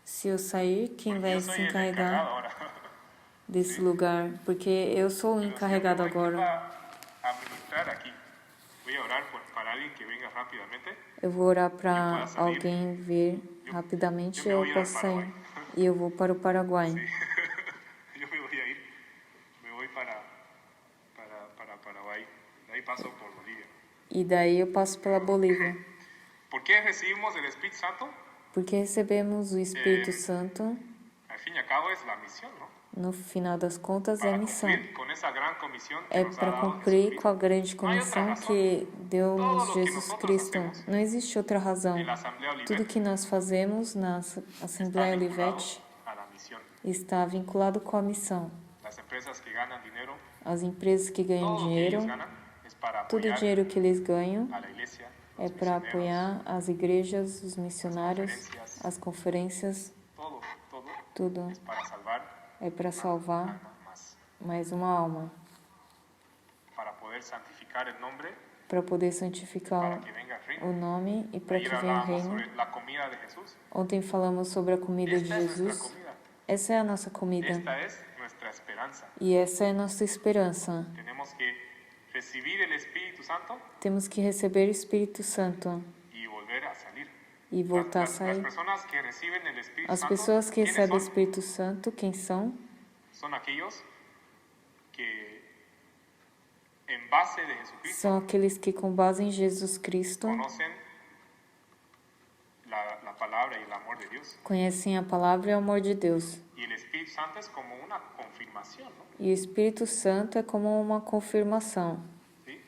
Se eu sair, quem Porque vai yo se soy el encarregar encargado ahora. desse lugar? Porque eu sou o Pero si encarregado yo voy agora. a administrar entrar aquí. Voy a orar para alguien que venga rápidamente. Eu vou orar para alguém vir rapidamente e eu posso sair. E eu vou para o Paraguai. Yo me voy a ir. Me voy para Paraguay. De ahí paso por Bolivia. E daí eu passo pela Bolívia. ¿Por qué recibimos el Espíritu Santo? Porque recebemos o Espírito Santo. Al fin y al cabo es la misión, ¿no? No final das contas é a Para missão. cumplir con esa gran comisión que É nos ha para dado cumprir com a Jesucristo. grande comissão que deu-nos Jesus Cristo. Não existe outra razão. En la Asamblea Tudo Olivet que nós fazemos na está Assembleia vinculado Olivet a la misión. está vinculado com a missão. Las empresas que ganan dinero, As empresas que ganham todo lo que dinheiro, ellos ganan es para todo o apoyar dinheiro que eles ganham a la iglesia, é los para misioneros, apoiar as igrejas, os missionários, as conferências, todo tudo es para salvar é para salvar alma más, mais uma alma, para poder santificar el nombre, para poder para santificar que venga el reino. o nome e para que Ayer venha o hablábamos reino. sobre la comida de Jesús. Ontem falamos sobre a comida de Esta es nuestra Jesus. comida. Essa é a nossa comida Esta es nuestra esperanza. e essa é a nossa esperança. Tenemos que recibir el Espíritu Santo Temos que receber o Espírito Santo y volver a salir. e voltar a Las sair. personas que reciben el Espíritu As Santo, pessoas que ¿quiénes recebem o son? Espírito Santo, quem são? Son aquellos que en base de Jesucristo São aqueles que, com base em Jesus Cristo, conocen la palabra y el amor de Dios. conhecem a palavra e o amor de Deus. Y el Espíritu Santo es como una confirmación, ¿no? E o Espírito Santo é como uma confirmação. ¿Sí?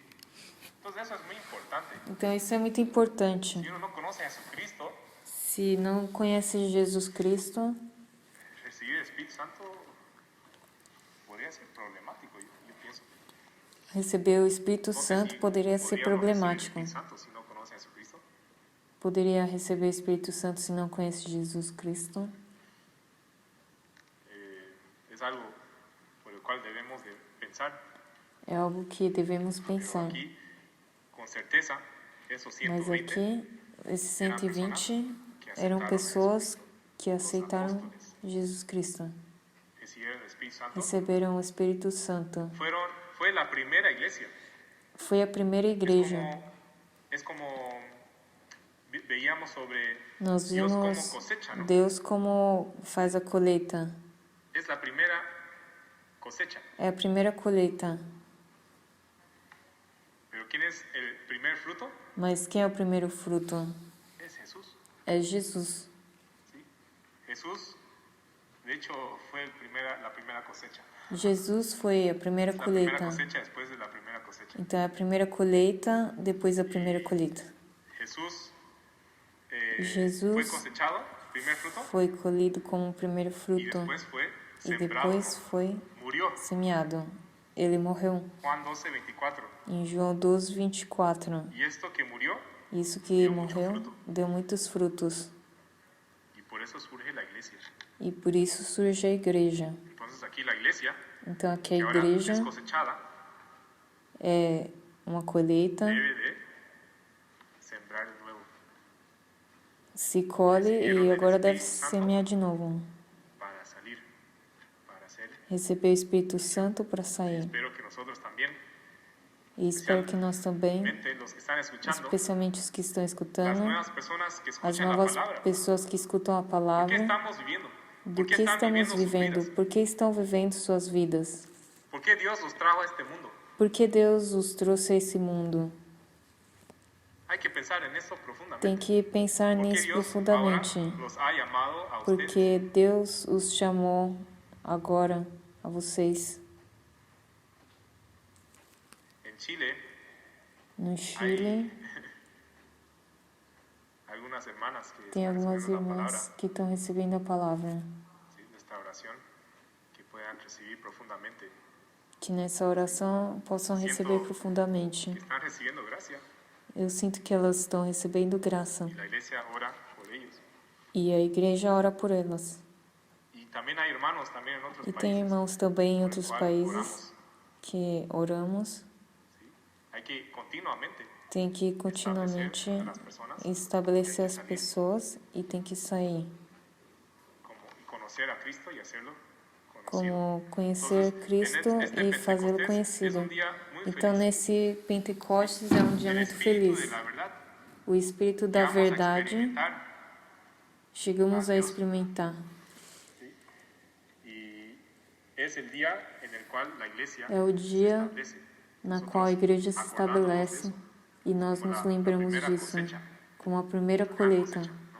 Entonces eso es muy importante. Então isso é muito importante. Si uno no conoce a Jesucristo, Se não conhece Jesus Cristo, recibir el Espíritu Santo podría ser problemático, yo pienso. receber o Espírito No sé Santo si poderia ser podríamos recibir el problemático. Espíritu Santo si no conoce a Jesucristo. Poderia receber o Espírito Santo se não conhece Jesus Cristo. Es algo por el cual debemos de pensar. É algo que devemos Pero pensar. aquí, con certeza, esos Mas 120 aqui, esses 120 que eram aceptaron a pessoas Jesucristo, que aceitaram apóstoles. Jesus Cristo. recibieron el Espíritu Santo, Receberam o Espírito Santo. fue la primera iglesia. Foi a primeira igreja. Es como veíamos sobre Nós Dios como vimos cosecha, ¿no? Deus como faz a colheita. Es la primera cosecha. É a primeira colheita. Pero ¿quién es el primer fruto? Mas quem é o primeiro fruto? Es Jesús. É Jesus. ¿Sí? Jesús, de hecho, fue la primera cosecha. Jesus foi a primeira La primera colheita. cosecha después de la primera cosecha. Então é a primeira colheita depois da primeira colheita. Jesús, Jesus fue cosechado, primer fruto, Foi colhido como o primeiro y fruto después fue e sembrado, depois foi murió. semeado. Ele morreu. Juan 12:24. Em João 12, 24. Y esto que murió, Isso que Deu muito morreu fruto. deu muitos frutos. y por eso surge la iglesia. E por isso surge a igreja. Entonces aquí la iglesia, Então aqui a que ahora igreja es cosechada, é uma colheita, debe de sembrar de nuevo se colhe e agora deve semear de novo. para salir, para ser. Receber o Espírito Santo para sair. Espero que nosotros también, E espero que nós também, los que están escuchando, especialmente os que estão las escutando, nuevas personas que as escuchan la novas palabra, pessoas que escutam a ¿qué palavra, estamos viviendo? do ¿Por qué que están estamos viviendo sus vivendo, vidas? por que estão vivendo suas vidas, ¿Por qué Dios los trajo a este mundo? por que Deus os trouxe a esse mundo. Hay que pensar en eso profundamente. Tem que pensar Porque nisso Dios profundamente, ahora los ha llamado a ustedes. porque Deus os chamou agora a vocês. En Chile, No Chile, algunas hermanas que tem están algumas recibiendo la irmãs palabra, que estão recebendo a palavra. ¿sí? De esta oración, que puedan recibir profundamente, Que nessa oração possam receber profundamente. que están recibiendo gracia, Eu sinto que elas estão recebendo graça. y la iglesia ora por ellos. E a igreja ora por elas. Y también hay hermanos también en otros E países. tem irmãos também em por outros el cual países oramos, que oramos. ¿sí? Hay que continuamente Tem que continuamente establecer a las personas estabelecer as pessoas e tem que sair. y conocer a Cristo y hacerlo conocido. Como conhecer Cristo Entonces, e fazê-lo Pentecostés es conhecido. un día muy Então, nesse Pentecostes é um dia El muito Espíritu de feliz. la verdad. O Espírito da Llegamos a verdade, experimentar. chegamos a experimentar. Y es el día en el cual la iglesia É o se dia establece. na qual a igreja se Acordándonos de estabelece eso, e nós como nos la lembramos primera disso, cosecha, como a primeira gran colheita. cosecha, ¿no?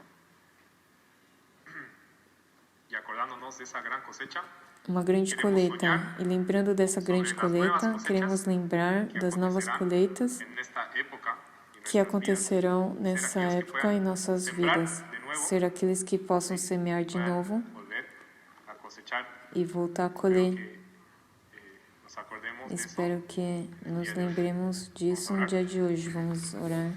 Y acordándonos de esa gran cosecha, Uma grande queremos colheita. soñar E lembrando dessa grande sobre las nuevas colheita, cosechas queremos lembrar que das novas acontecerán colheitas en esta época y que nuestras acontecerão vidas. nessa Ser aquellos que época em puedan nossas sembrar vidas. de nuevo, Ser aqueles que possam semear de puedan novo volver a cosechar. e voltar a Espero colher. que nos acordemos de eso. Espero que nos lembremos disso no dia de hoje. Vamos orar.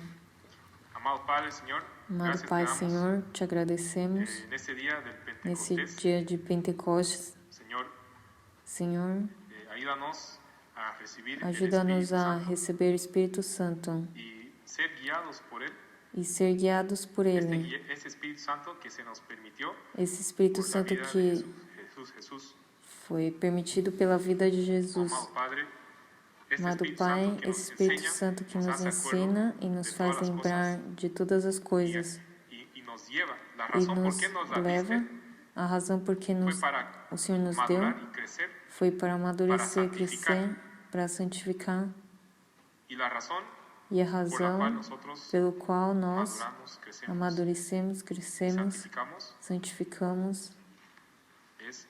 Amado Padre, Señor, Amado gracias Pai, te damos Senhor, te agradecemos nesse dia del nesse Pentecostés. dia de Pentecostes. Señor, Senhor, ayúdanos a recibir el ajuda-nos Espíritu a Santo receber o Espírito Santo y ser guiados por Él. e ser guiados por Ele. Este Espíritu Santo que se nos permitió Esse Espírito por la Santo vida de que Jesús. foi permitido pela vida de Jesus. Amado Padre, este Amado Espíritu Pai, Santo que esse nos Espírito enseña, Santo que nos nos hace ensina acuerdo e nos de faz todas las lembrar cosas de todas as coisas y nos lleva. La e razón por nos qué nos la leva. diste A razão por que fue para o Senhor nos deu madurar y crecer. foi para amadurecer, para santificar. crescer, para santificar. Y la razón E a por la cual razão nosotros pelo qual nós maduramos, crecemos, amadurecemos, crescemos, santificamos santificamos, es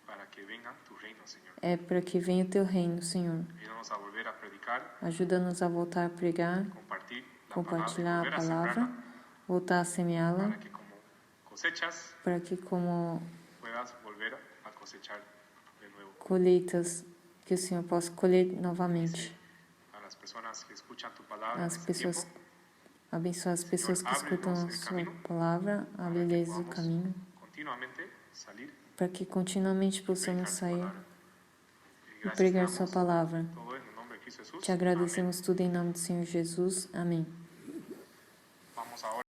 para que venga tu reino, Señor. é para que venha o Teu reino, Senhor. Ayúdanos a volver a predicar, Ajuda-nos a voltar a pregar, compartilhar a volver a palavra, sembrarla, voltar a semeá-la, para que como cosechas para que como puedas volver a cosechar de nuevo. colheitas, que o Senhor possa colher novamente. A las personas que escuchan tu palabra As en este pessoas, tiempo, abençoa as pessoas que escutam a Sua palavra, abre-lhes o caminho, continuamente salir para que continuamente y possamos predicar tu sair palabra. e pregar Sua Gracias te palavra. damos todo en el nombre de Cristo Jesús. Te agradecemos tudo em nome do Senhor Jesus. Amém. Amén. Vamos ahora